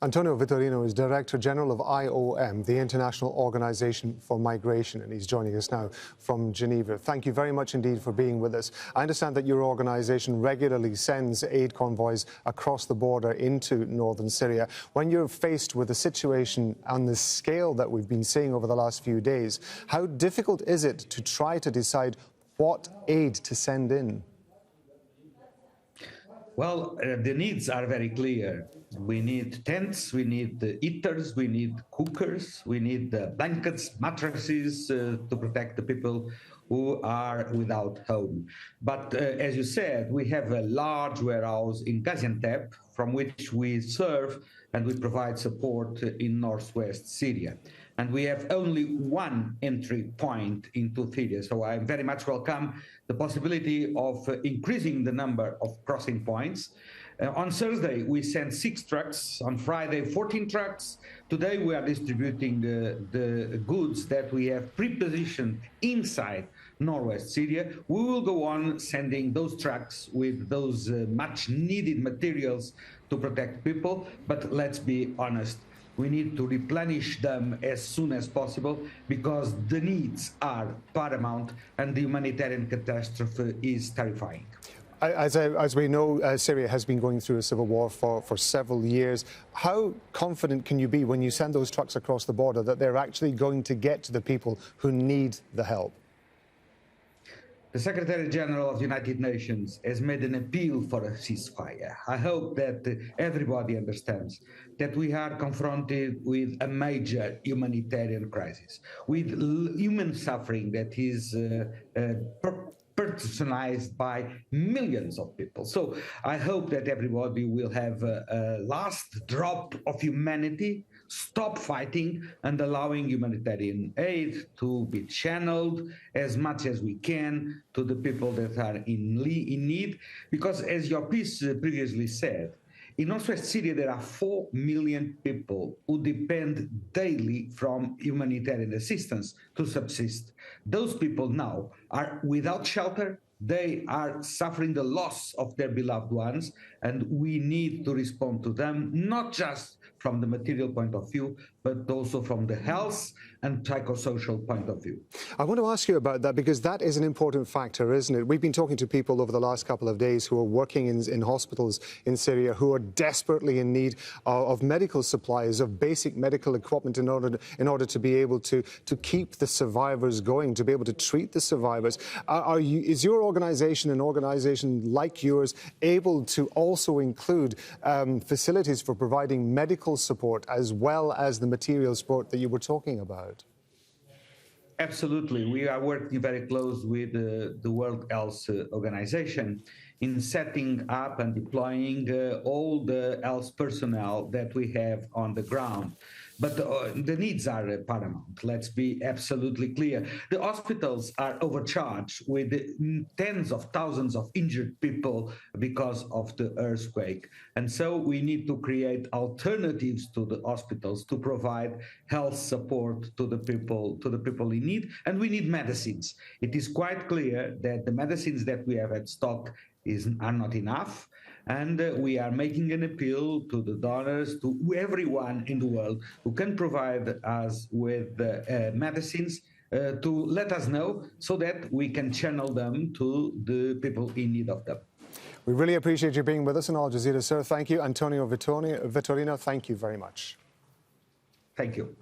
António Vitorino is Director General of IOM, the International Organization for Migration, and he's joining us now from Geneva. Thank you very much indeed for being with us. I understand that your organization regularly sends aid convoys across the border into northern Syria. When you're faced with a situation on the scale that we've been seeing over the last few days, how difficult is it to try to decide what aid to send in? Well, the needs are very clear. We need tents, we need heaters, we need cookers, we need blankets, mattresses to protect the people who are without home. But as you said, we have a large warehouse in Gaziantep from which we serve and we provide support in northwest Syria. And we have only one entry point into Syria. So I very much welcome the possibility of increasing the number of crossing points. On Thursday, we sent 6 trucks. On Friday, 14 trucks. Today, we are distributing the goods that we have pre-positioned inside northwest Syria. We will go on sending those trucks with those much needed materials to protect people. But let's be honest, we need to replenish them as soon as possible because the needs are paramount and the humanitarian catastrophe is terrifying. As we know, Syria has been going through a civil war for several years. How confident can you be when you send those trucks across the border that they're actually going to get to the people who need the help? The Secretary General of the United Nations has made an appeal for a ceasefire. I hope that everybody understands that we are confronted with a major humanitarian crisis, with human suffering that is personalized by millions of people. So I hope that everybody will have a last drop of humanity, stop fighting, and allowing humanitarian aid to be channeled as much as we can to the people that are in need. Because as your piece previously said, in northwest Syria, there are 4 million people who depend daily from humanitarian assistance to subsist. Those people now are without shelter. They are suffering the loss of their beloved ones, and we need to respond to them, not just from the material point of view, but also from the health and psychosocial point of view. I want to ask you about that because that is an important factor, isn't it? We've been talking to people over the last couple of days who are working in hospitals in Syria who are desperately in need of medical supplies, of basic medical equipment in order to be able to keep the survivors going, to be able to treat the survivors. Is your organization, an organization like yours, able to also include facilities for providing medical support as well as the material support that you were talking about? Absolutely. We are working very close with the World Health Organization in setting up and deploying all the health personnel that we have on the ground. But the needs are paramount. Let's be absolutely clear. The hospitals are overcharged with tens of thousands of injured people because of the earthquake. And so we need to create alternatives to the hospitals to provide health support to the people in need. And we need medicines. It is quite clear that the medicines that we have at stock are not enough, and we are making an appeal to the donors, to everyone in the world who can provide us with medicines to let us know so that we can channel them to the people in need of them. We really appreciate you being with us on Al Jazeera, sir. Thank you. António Vitorino, thank you very much. Thank you.